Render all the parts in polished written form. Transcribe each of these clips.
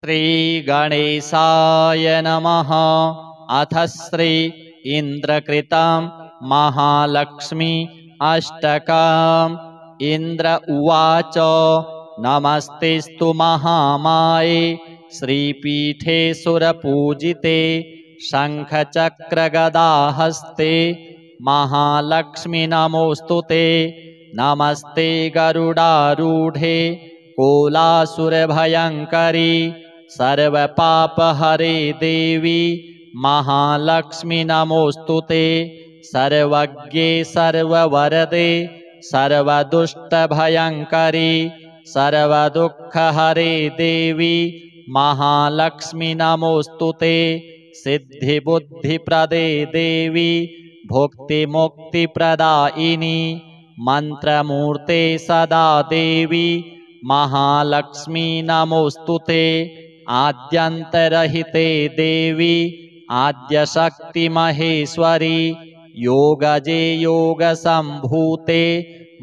श्रीगणेशाय नमः। अथ श्री इन्द्रकृतं महालक्ष्मी अष्टकम्। इन्द्र उवाच नमस्तेस्तु महामाये श्रीपीठे सुरपूजिते शङ्खचक्रगदाहस्ते महालक्ष्मी नमोऽस्तुते। नमस्ते गरुडारूढे कोलासुरभयङ्करी सर्वपापहरे देवी महालक्ष्मी नमोऽस्तुते। सर्वज्ञे सर्ववरदे सर्वदुष्टभयङ्करी सर्वदुःखहरे देवी महालक्ष्मी नमोऽस्तुते। सिद्धिबुद्धिप्रदे देवी भुक्तिमुक्तिप्रदायिनी मन्त्रमूर्ते सदा देवी महालक्ष्मी नमोऽस्तुते। आद्यन्तरहिते देवी आद्यशक्तिमहेश्वरी योगजे योगसम्भूते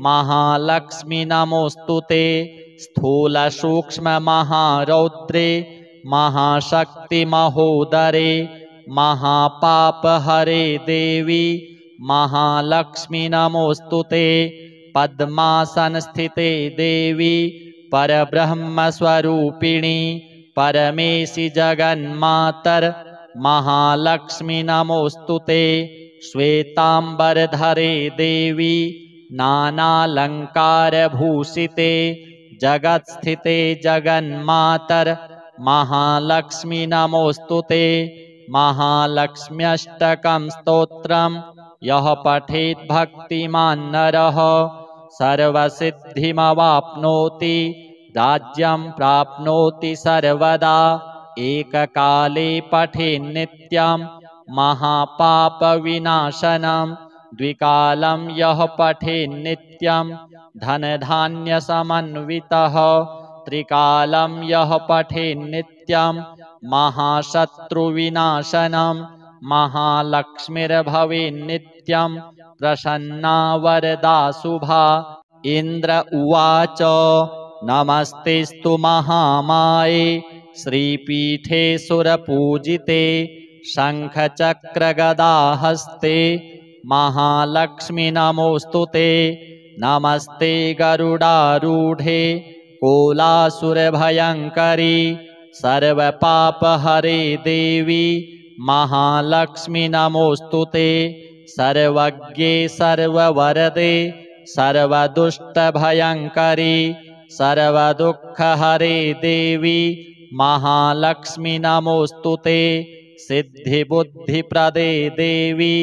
महालक्ष्मी नमोऽस्तुते। स्थूलसूक्ष्ममहारौद्रे महाशक्तिमहोदरे महापापहरे देवी महालक्ष्मी नमोऽस्तुते। पद्मासनस्थिते देवी परब्रह्मस्वरूपिणी परमेशि जगन्मातर महालक्ष्मी नमोऽस्तुते। श्वेताम्बरधरे देवी नानालङ्कारभूषिते जगत्स्थिते जगन्मातर महालक्ष्मी नमोऽस्तुते। महालक्ष्म्यष्टकं स्तोत्रं यः पठेत् भक्तिमान् नरः सर्वसिद्धिमवाप्नोति राज्यं प्राप्नोति सर्वदा। एककाले पठेन्नित्यं महापापविनाशनं द्विकालं यः पठेन्नित्यं धनधान्यसमन्वितः त्रिकालं यः पठेन्नित्यं महाशत्रुविनाशनं महालक्ष्मीर्भवेन्नित्यं प्रसन्ना वरदा शुभा। इन्द्र उवाच नमस्तेस्तु महामाये श्रीपीठे सुरपूजिते शङ्खचक्रगदाहस्ते महालक्ष्मी नमोऽस्तुते। नमस्ते गरुडारूढे कोलासुरभयङ्करी सर्वपापहरे देवी महालक्ष्मी नमोऽस्तुते। सर्वज्ञे सर्ववरदे सर्वदुष्टभयङ्करी सर्वदुःखहरे देवी महालक्ष्मी नमोऽस्तुते। सिद्धिबुद्धिप्रदे देवी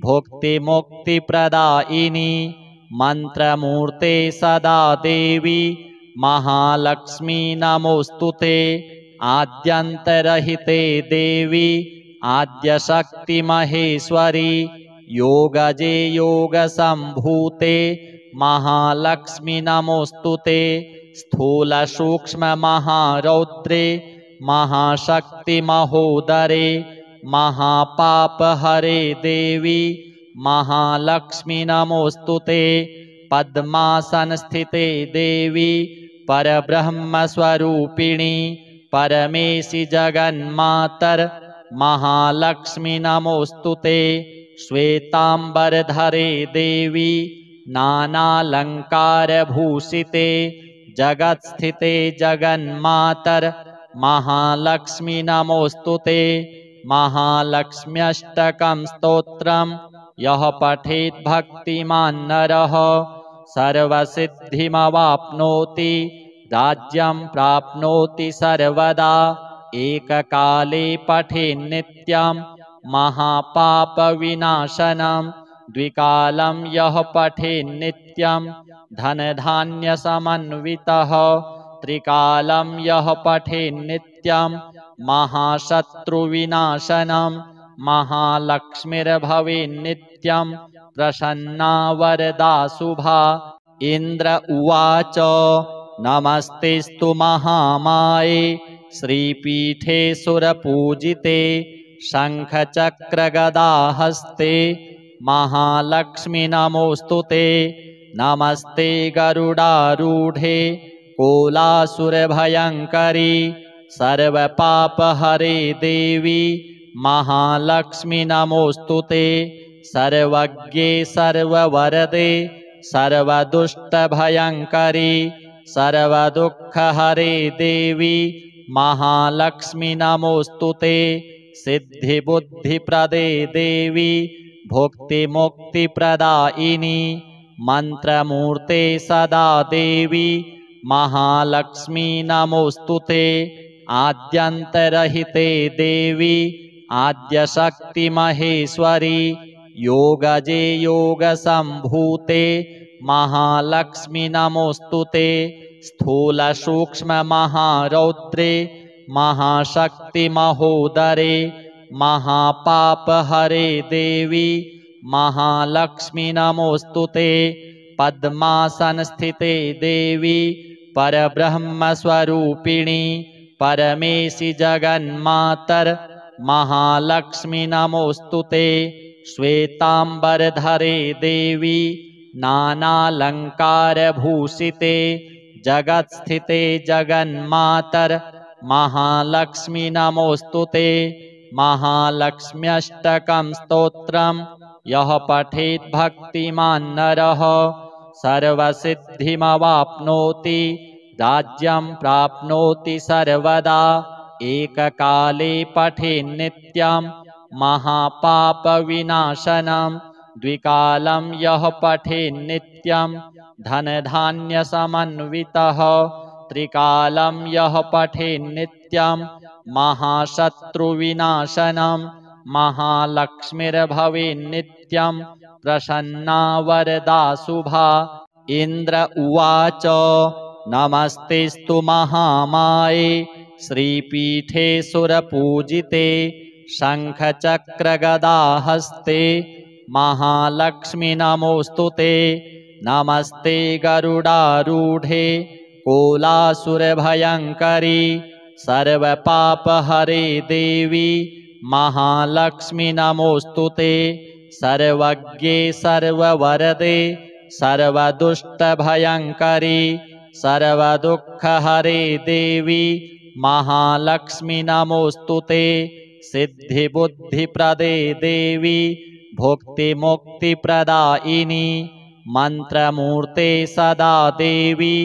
भुक्तिमुक्तिप्रदायिनी मन्त्रमूर्ते सदा देवी महालक्ष्मी नमोऽस्तुते। आद्यन्तरहिते देवी आद्यशक्तिमहेश्वरी योगजे योगसम्भूते महालक्ष्मी नमोऽस्तुते। स्थूलसूक्ष्ममहारौद्रे महाशक्तिमहोदरे महापापहरे देवी महालक्ष्मी नमोऽस्तुते। पद्मासनस्थिते देवी परब्रह्मस्वरूपिणी परमेशि जगन्मातर महालक्ष्मी नमोऽस्तुते। श्वेताम्बरधरे देवी नानालङ्कारभूषिते जगत्स्थिते जगन्मातर महालक्ष्मी नमोऽस्तुते। महालक्ष्म्यष्टकं स्तोत्रं यः पठेत् भक्तिमान् नरः सर्वसिद्धिमवाप्नोति राज्यं प्राप्नोति सर्वदा। एककाले पठेन्नित्यं महापापविनाशनं द्विकालं यः पठेन्नित्यं धनधान्यसमन्वितः त्रिकालं यः पठेन्नित्यं महाशत्रुविनाशनं महालक्ष्मीर्भवेन्नित्यं प्रसन्ना वरदा शुभा। इन्द्र उवाच नमस्तेस्तु महामाये श्रीपीठे सुरपूजिते शङ्खचक्रगदाहस्ते महालक्ष्मी नमोऽस्तुते। नमस्ते गरुडारूढे कोलासुरभयङ्करी सर्वपापहरे देवी महालक्ष्मी नमोऽस्तुते। सर्वज्ञे सर्ववरदे सर्वदुष्टभयङ्करी सर्वदुःखहरे देवी महालक्ष्मी नमोऽस्तुते। सिद्धिबुद्धिप्रदे देवी भुक्तिमुक्तिप्रदायिनी मन्त्रमूर्ते सदा देवी महालक्ष्मी नमोऽस्तुते। आद्यन्तरहिते देवी आद्यशक्तिमहेश्वरी योगजे योगसम्भूते महालक्ष्मी नमोऽस्तुते। स्थूलसूक्ष्ममहारौद्रे महाशक्तिमहोदरे महापापहरे देवी महालक्ष्मी नमोऽस्तुते। पद्मासनस्थिते देवी परब्रह्मस्वरूपिणी परमेशि जगन्मातर महालक्ष्मी नमोऽस्तुते। श्वेताम्बरधरे देवी नानालङ्कारभूषिते जगत्स्थिते जगन्मातर महालक्ष्मी नमोऽस्तुते। महालक्ष्म्यष्टकं स्तोत्रं यः पठेत् भक्तिमान् नरः सर्वसिद्धिमवाप्नोति राज्यं प्राप्नोति सर्वदा। एककाले पठेन्नित्यं महापापविनाशनं द्विकालं यः पठेन्नित्यं धनधान्यसमन्वितः त्रिकालं यः पठेन्नित्यं महाशत्रुविनाशनं महालक्ष्मीर्भवेन्नित्यं प्रसन्ना वरदा शुभा। इन्द्र उवाच नमस्तेस्तु महामाये श्रीपीठे सुरपूजिते शङ्खचक्रगदाहस्ते महालक्ष्मी नमोऽस्तुते। नमस्ते गरुडारूढे कोलासुरभयङ्करी सर्वपापहरे देवी महालक्ष्मी नमोऽस्तुते। सर्वज्ञे सर्ववरदे सर्वदुष्टभयङ्करी सर्वदुःखहरे देवी महालक्ष्मी नमोऽस्तुते। सिद्धिबुद्धिप्रदे देवी भुक्तिमुक्तिप्रदायिनी मन्त्रमूर्ते सदा देवी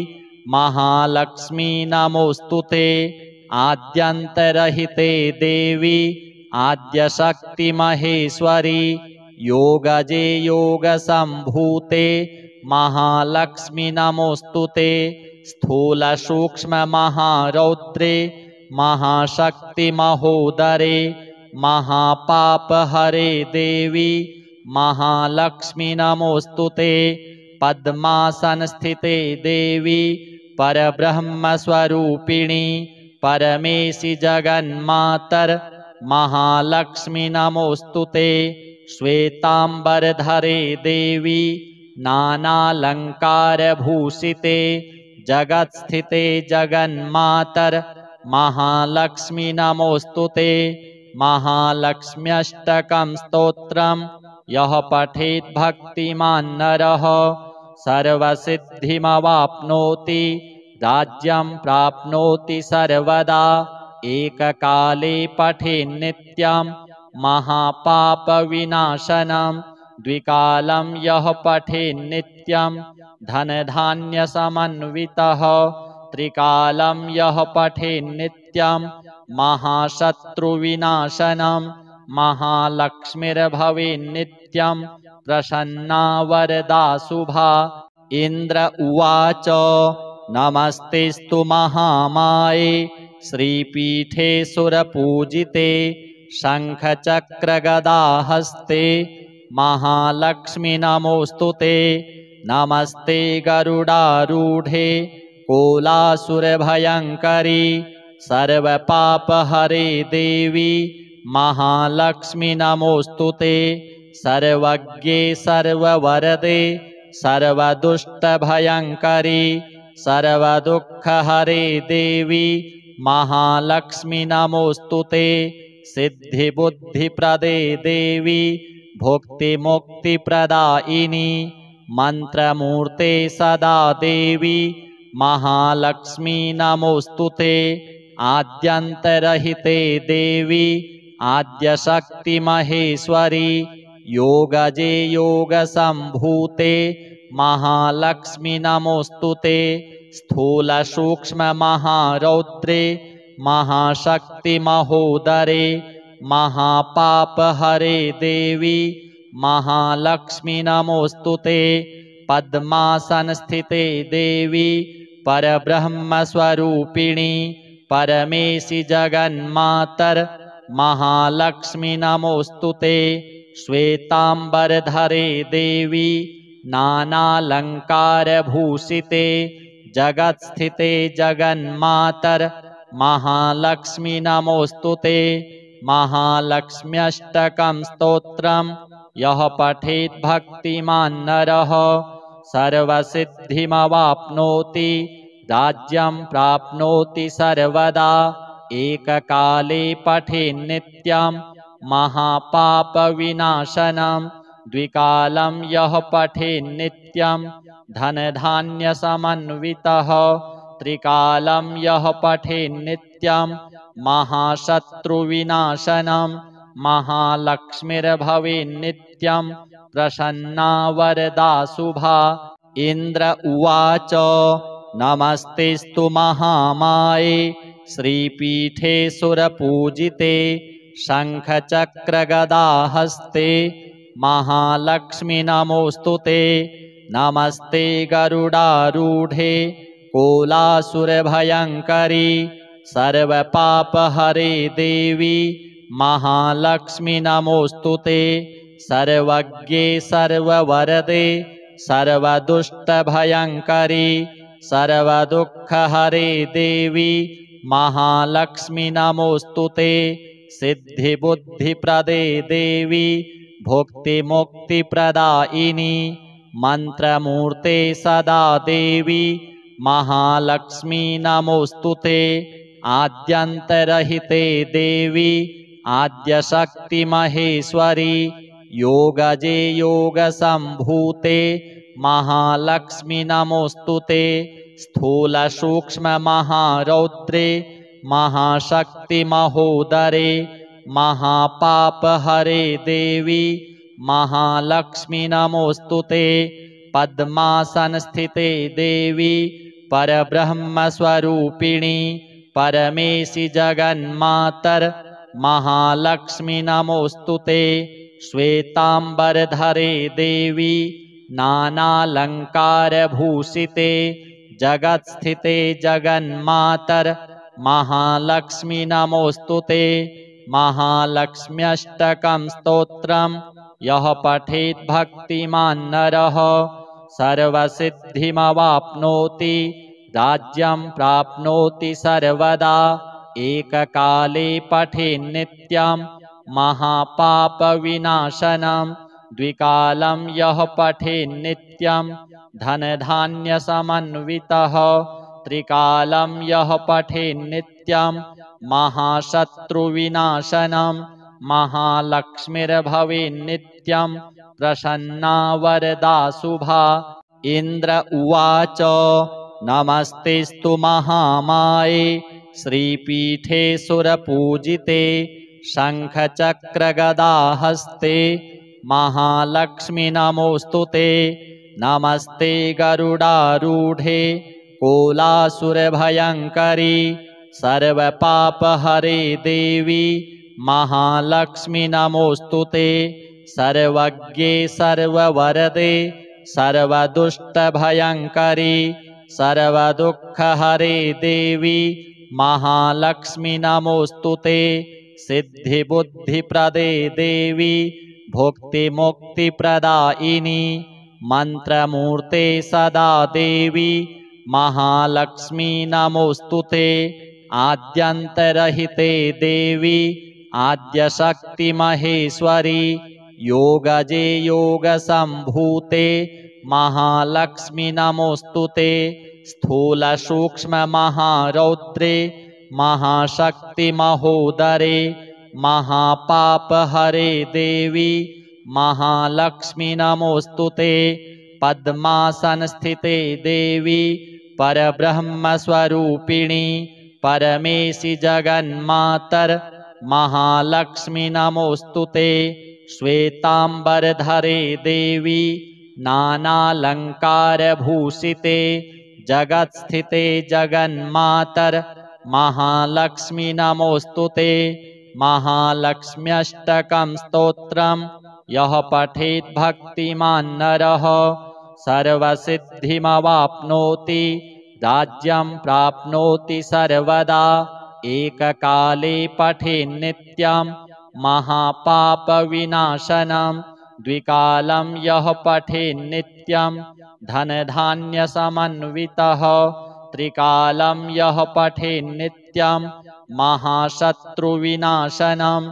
महालक्ष्मी नमोऽस्तुते। आद्यन्तरहिते देवी आद्यशक्तिमहेश्वरी योगजे योगसम्भूते महालक्ष्मी नमोऽस्तुते। स्थूलसूक्ष्ममहारौद्रे महाशक्तिमहोदरे महापापहरे देवी महालक्ष्मी नमोऽस्तुते। पद्मासनस्थिते देवी परब्रह्मस्वरूपिणी परमेशि जगन्मातर महालक्ष्मी नमोऽस्तुते। श्वेताम्बरधरे देवी नानालङ्कारभूषिते जगत्स्थिते जगन्मातर महालक्ष्मी नमोऽस्तुते। महालक्ष्म्यष्टकं स्तोत्रं यः पठेत् भक्तिमान् नरः सर्वसिद्धिमवाप्नोति राज्यं प्राप्नोति सर्वदा। एककाले पठेन्नित्यं महापापविनाशनं द्विकालं यः पठेन्नित्यं धनधान्यसमन्वितः त्रिकालं यः पठेन्नित्यं महाशत्रुविनाशनं महालक्ष्मीर्भवेन्नित्यं प्रसन्ना वरदा शुभा। इन्द्र उवाच नमस्तेस्तु महामाये श्रीपीठे सुरपूजिते शङ्खचक्रगदाहस्ते महालक्ष्मी नमोऽस्तुते। नमस्ते गरुडारूढे कोलासुरभयङ्करी सर्वपापहरे देवी महालक्ष्मी नमोऽस्तुते। सर्वज्ञे सर्ववरदे सर्वदुष्टभयङ्करी सर्वदुःखहरे देवी महालक्ष्मी नमोऽस्तुते। सिद्धिबुद्धिप्रदे देवी भुक्तिमुक्तिप्रदायिनी मन्त्रमूर्ते सदा देवी महालक्ष्मी नमोऽस्तुते। आद्यन्तरहिते देवी आद्यशक्तिमहेश्वरी योगजे योगसम्भूते महालक्ष्मी नमोऽस्तुते स्थूलसूक्ष्ममहारौद्रे महाशक्तिमहोदरे महापापहरे देवी महालक्ष्मी नमोऽस्तुते पद्मासनस्थिते देवी परब्रह्मस्वरूपिणी परमेशि जगन्मातर महालक्ष्मी नमोऽस्तुते श्वेतांबरधरे देवी नानालंकारभूषिते जगत्स्थिते जगन्मातर महालक्ष्मी नमोऽस्तुते महालक्ष्म्यष्टकं स्तोत्रं यः पठेत् भक्तिमान् नरः सर्वसिद्धिमवाप्नोति राज्यं प्राप्नोति सर्वदा एककाले पठेन्नित्यं महापापविनाशनं द्विकालं यः पठेन्नित्यं धनधान्यसमन्वितः त्रिकालं यः पठेन्नित्यं महाशत्रुविनाशनं महालक्ष्मीर्भवेन्नित्यं प्रसन्ना वरदा शुभा। इन्द्र उवाच नमस्तेस्तु महामाये श्रीपीठे सुरपूजिते शङ्खचक्रगदाहस्ते महालक्ष्मी नमोऽस्तुते नमस्ते गरुडारूढे कोलासुरभयङ्करी सर्वपापहरे देवी महालक्ष्मी नमोऽस्तुते सर्वज्ञे सर्ववरदे सर्वदुष्टभयङ्करी सर्वदुःखहरे देवी महालक्ष्मी नमोऽस्तुते सिद्धिबुद्धिप्रदे देवी भुक्तिमुक्तिप्रदायिनी मन्त्रमूर्ते सदा देवी महालक्ष्मी नमोऽस्तुते आद्यन्तरहिते देवी आद्यशक्तिमहेश्वरी योगजे योगसम्भूते महालक्ष्मी नमोऽस्तुते स्थूलसूक्ष्ममहारौद्रे महाशक्तिमहोदरे महापापहरे देवी महालक्ष्मी नमोऽस्तुते पद्मासनस्थिते देवी परब्रह्मस्वरूपिणी परमेशि जगन्मातर महालक्ष्मी नमोऽस्तुते श्वेतांबरधरे देवी नानालंकारभूषिते जगत्स्थिते जगन्मातर महालक्ष्मी नमोऽस्तुते महालक्ष्म्यष्टकं स्तोत्रं यः पठेत् भक्तिमान् नरः सर्वसिद्धिमवाप्नोति राज्यं प्राप्नोति सर्वदा एककाले पठेन्नित्यं महापापविनाशनं द्विकालं यः पठेन्नित्यं धनधान्यसमन्वितः त्रिकालं यः पठेन्नित्यं महाशत्रुविनाशनं महालक्ष्मीर्भवेन्नित्यं प्रसन्ना वरदा शुभा। इन्द्र उवाच नमस्तेस्तु महामाये श्रीपीठे सुरपूजिते शङ्खचक्रगदाहस्ते महालक्ष्मी नमोऽस्तुते नमस्ते गरुडारूढे कोलासुरभयङ्करी सर्वपापहरे देवी महालक्ष्मी नमोऽस्तुते सर्वज्ञे सर्ववरदे सर्वदुष्टभयङ्करी सर्वदुःखहरे देवी महालक्ष्मी नमोऽस्तुते सिद्धिबुद्धिप्रदे देवी भुक्तिमुक्तिप्रदायिनी मन्त्रमूर्ते सदा देवी महालक्ष्मी नमोऽस्तुते आद्यन्तरहिते देवी आद्यशक्तिमहेश्वरी योगजे योगसम्भूते महालक्ष्मी नमोऽस्तुते स्थूलसूक्ष्ममहारौद्रे महाशक्तिमहोदरे महापापहरे देवी महालक्ष्मी नमोऽस्तुते पद्मासनस्थिते देवी परब्रह्मस्वरूपिणी परमेशि जगन्मातर महालक्ष्मी नमोऽस्तु ते। श्वेतांबरधरे देवी नानालंकारभूषिते जगत्स्थिते जगन्मातर महालक्ष्मी नमोऽस्तु ते। महालक्ष्म्यष्टकं स्तोत्रम् यः पठेत् भक्तिमान् नरः सर्वसिद्धिमवाप्नोति राज्यं प्राप्नोति सर्वदा। एककाले पठेन्नित्यं महापापविनाशनं द्विकालं यः पठेन्नित्यं धनधान्यसमन्वितः। त्रिकालं यः पठेन्नित्यं महाशत्रुविनाशनं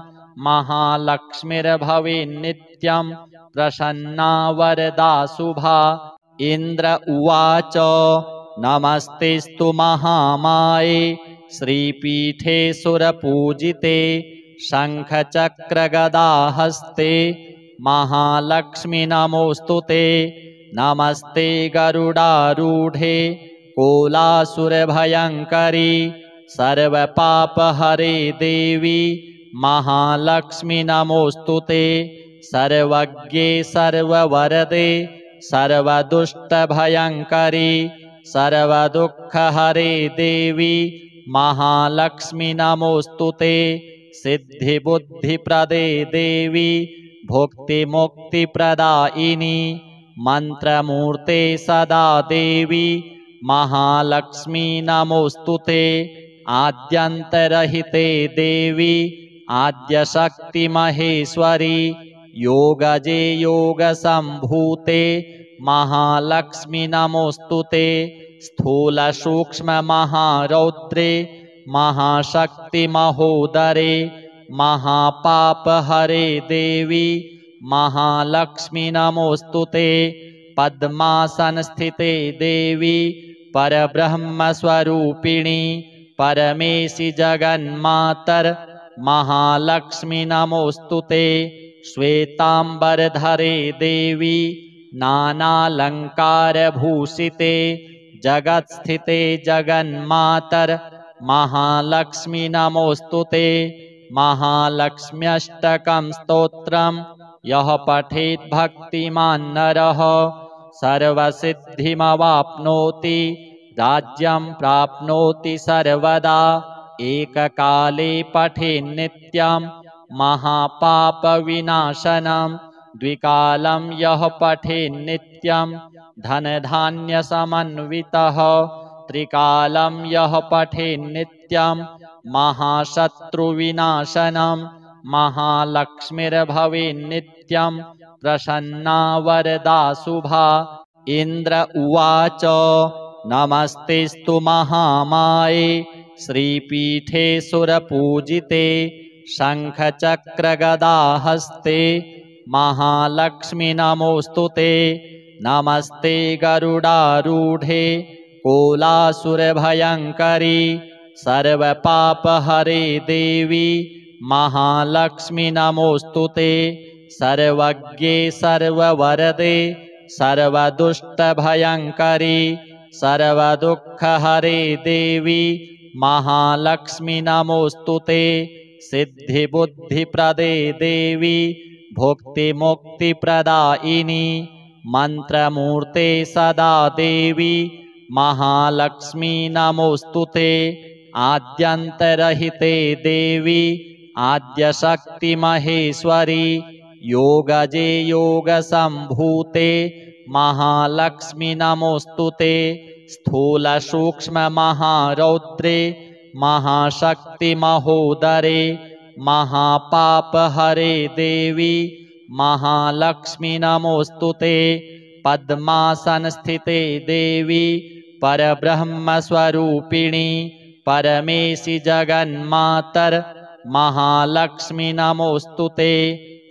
महालक्ष्मीर्भवेन्नित्यं प्रसन्ना वरदा शुभा। इन्द्र उवाच नमस्तेस्तु महामाये श्रीपीठे सुरपूजिते शङ्खचक्रगदाहस्ते महालक्ष्मी नमोऽस्तु ते। नमस्ते गरुडारूढे कोलासुरभयङ्करी सर्वपापहरे देवी महालक्ष्मी नमोऽस्तु ते। सर्वज्ञे सर्ववरदे सर्वदुष्टभयङ्करी सर्वदुःखहरे देवी महालक्ष्मी नमोऽस्तु ते। सिद्धिबुद्धिप्रदे देवी भुक्तिमुक्तिप्रदायिनी मन्त्रमूर्ते सदा देवी महालक्ष्मी नमोऽस्तु ते। आद्यन्तरहिते देवी आद्यशक्तिमहेश्वरी योगजे योगसम्भूते महालक्ष्मी नमोऽस्तु ते। स्थूलसूक्ष्ममहारौद्रे महाशक्तिमहोदरे महापापहरे देवी महालक्ष्मी नमोऽस्तु ते। पद्मासनस्थिते देवी परब्रह्मस्वरूपिणी परमेशि जगन्मातर महालक्ष्मी नमोऽस्तु ते। श्वेतांबरधरे देवी नानालंकारभूषिते जगत्स्थिते जगन्मातर महालक्ष्मी नमोऽस्तु ते। महालक्ष्म्यष्टकं स्तोत्रम् यः पठेत् भक्तिमान् नरः सर्वसिद्धिमवाप्नोति राज्यं प्राप्नोति सर्वदा। एककाले पठेन्नित्यं महापापविनाशनं द्विकालं यः पठेन्नित्यं धनधान्यसमन्वितः। त्रिकालं यः पठेन्नित्यं महाशत्रुविनाशनं महालक्ष्मीर्भवेन्नित्यं प्रसन्ना वरदा शुभा। इन्द्र उवाच नमस्तेस्तु महामाये श्रीपीठे सुरपूजिते शङ्खचक्रगदाहस्ते महालक्ष्मी नमोऽस्तु ते। नमस्ते गरुडारूढे कोलासुरभयङ्करी सर्वपापहरे देवी महालक्ष्मी नमोऽस्तु ते। सर्वज्ञे सर्ववरदे सर्वदुष्टभयङ्करी सर्वदुःखहरे देवी महालक्ष्मी नमोऽस्तु ते। सिद्धिबुद्धिप्रदे देवी भुक्तिमुक्तिप्रदायिनी मन्त्रमूर्ते सदा देवी महालक्ष्मी नमोऽस्तु ते। आद्यन्तरहिते देवी आद्यशक्तिमहेश्वरी योगजे योगसम्भूते महालक्ष्मी नमोऽस्तु ते। स्थूलसूक्ष्ममहारौद्रे महाशक्तिमहोदरे महापापहरे देवी महालक्ष्मी नमोऽस्तु ते। पद्मासनस्थिते देवी परब्रह्मस्वरूपिणी परमेशि जगन्मातर महालक्ष्मी नमोऽस्तु ते।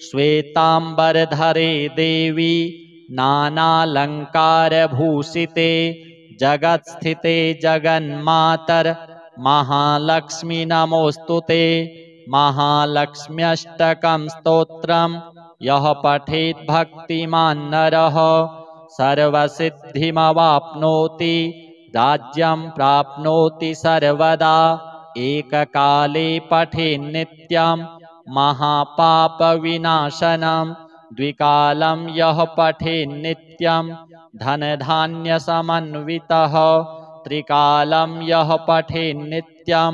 श्वेतांबरधरे देवी नानालंकारभूषिते जगत्स्थिते जगन्मातर महालक्ष्मी नमोऽस्तु ते। महालक्ष्म्यष्टकं स्तोत्रम् यः पठेत् भक्तिमान् नरः सर्वसिद्धिमवाप्नोति राज्यं प्राप्नोति सर्वदा एककाले पठेन्नित्यं महापापविनाशनं द्विकालं यः पठेन्नित्यं धनधान्यसमन्वितः त्रिकालं यः पठेन्नित्यं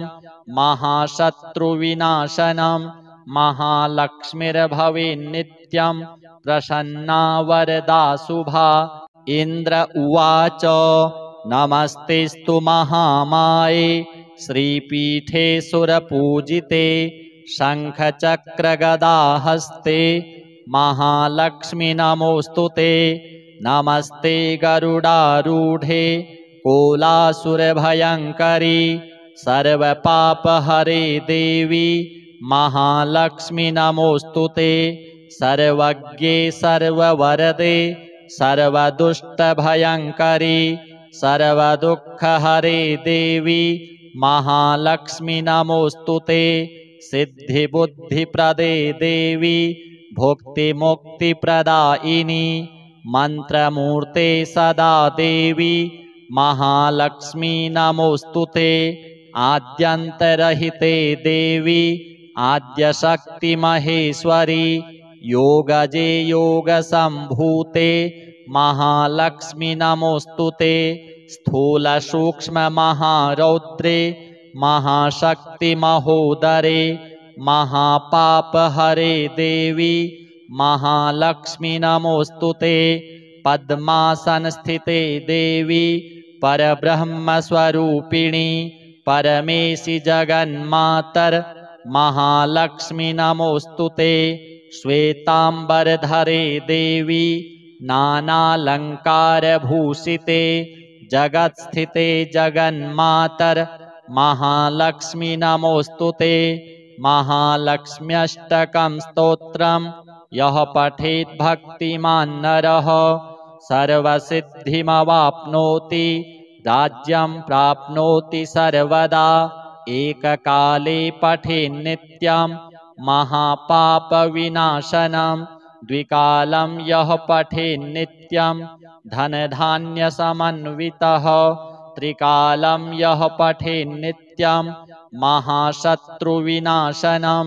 महाशत्रुविनाशनं महालक्ष्मीर्भवेन्नित्यं प्रसन्ना वरदा शुभा। इन्द्र उवाच नमस्तेस्तु महामाये श्रीपीठे सुरपूजिते शङ्खचक्रगदाहस्ते महालक्ष्मी नमोऽस्तु ते। नमस्ते गरुडारूढे कोलासुरभयङ्करी सर्वपापहरे देवी महालक्ष्मी नमोऽस्तु ते। सर्वज्ञे सर्ववरदे सर्वदुष्टभयङ्करी सर्वदुःखहरे देवी महालक्ष्मी नमोऽस्तु ते। सिद्धिबुद्धिप्रदे देवी भुक्तिमुक्तिप्रदायिनी मन्त्रमूर्ते सदा देवी महालक्ष्मी नमोऽस्तु ते। आद्यन्तरहिते देवी आद्यशक्तिमहेश्वरी योगजे योगसम्भूते महालक्ष्मी नमोऽस्तु ते। स्थूलसूक्ष्ममहारौद्रे महाशक्तिमहोदरे महापापहरे देवी महालक्ष्मी नमोऽस्तु ते। पद्मासनस्थिते देवी परब्रह्मस्वरूपिणी परमेशि जगन्मातर महालक्ष्मी नमोऽस्तु ते। श्वेताम्बरधरे देवी नानालङ्कारभूषिते जगत्स्थिते जगन्मातर महालक्ष्मी नमोऽस्तु ते। महालक्ष्म्यष्टकं स्तोत्रं यः पठेत् भक्तिमान् नरः सर्वसिद्धिमवाप्नोति राज्यं प्राप्नोति सर्वदा एककाले पठेन्नित्यं महापापविनाशनं द्विकालं यः पठेन्नित्यं धनधान्यसमन्वितः त्रिकालं यः पठेन्नित्यं महाशत्रुविनाशनं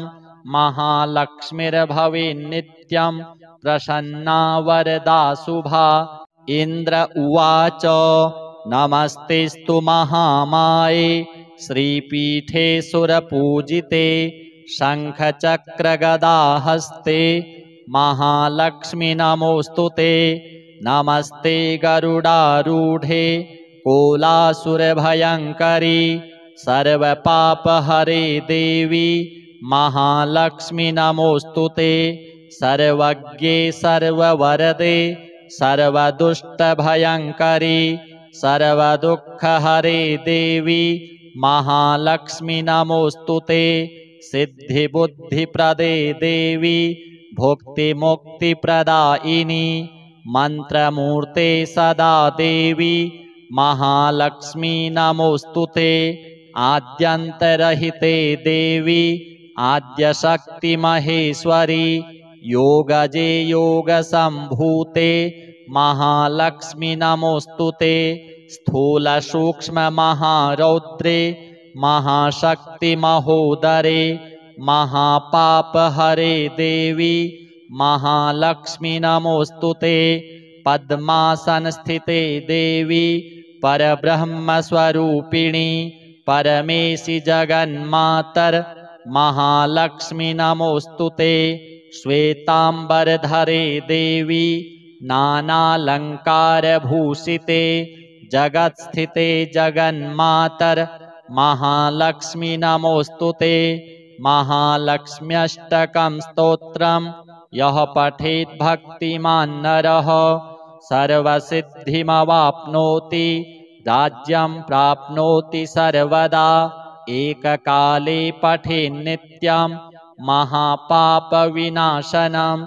महालक्ष्मीर्भवेन्नित्यं प्रसन्ना वरदा शुभा। इन्द्र उवाच नमस्तेस्तु महामाये श्रीपीठे सुरपूजिते शङ्खचक्रगदाहस्ते महालक्ष्मी नमोऽस्तु ते। नमस्ते गरुडारूढे कोलासुरभयङ्करी सर्वपापहरे देवी महालक्ष्मी नमोऽस्तु ते। सर्वज्ञे सर्ववरदे सर्वदुष्टभयङ्करी सर्वदुःखहरे देवी महालक्ष्मी नमोऽस्तु ते। सिद्धिबुद्धिप्रदे देवी भुक्तिमुक्तिप्रदायिनी मन्त्रमूर्ते सदा देवी महालक्ष्मी नमोऽस्तु ते। आद्यन्तरहिते देवी आद्यशक्तिमहेश्वरी योगजे योगसम्भूते महालक्ष्मी नमोऽस्तु ते। स्थूलसूक्ष्ममहारौद्रे महाशक्तिमहोदरे महापापहरे देवी महालक्ष्मी नमोऽस्तु ते। पद्मासनस्थिते देवी परब्रह्मस्वरूपिणी परमेशि जगन्मातर महालक्ष्मी नमोऽस्तु ते। श्वेताम्बरधरे देवी नानालङ्कारभूषिते जगत्स्थिते जगन्मातर महालक्ष्मी नमोऽस्तु ते। महालक्ष्म्यष्टकं स्तोत्रं यः पठेत् भक्तिमान् नरः सर्वसिद्धिमवाप्नोति राज्यं प्राप्नोति सर्वदा एककाले पठेन्नित्यं महापापविनाशनं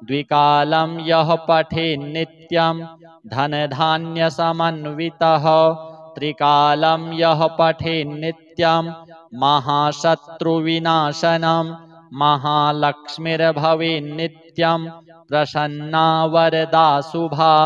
द्विकालं यः पठेन्नित्यं धनधान्यसमन्वितः त्रिकालं यः पठेन्नित्यं महाशत्रुविनाशनं महालक्ष्मीर्भवेन्नित्यं प्रसन्ना वरदा शुभा।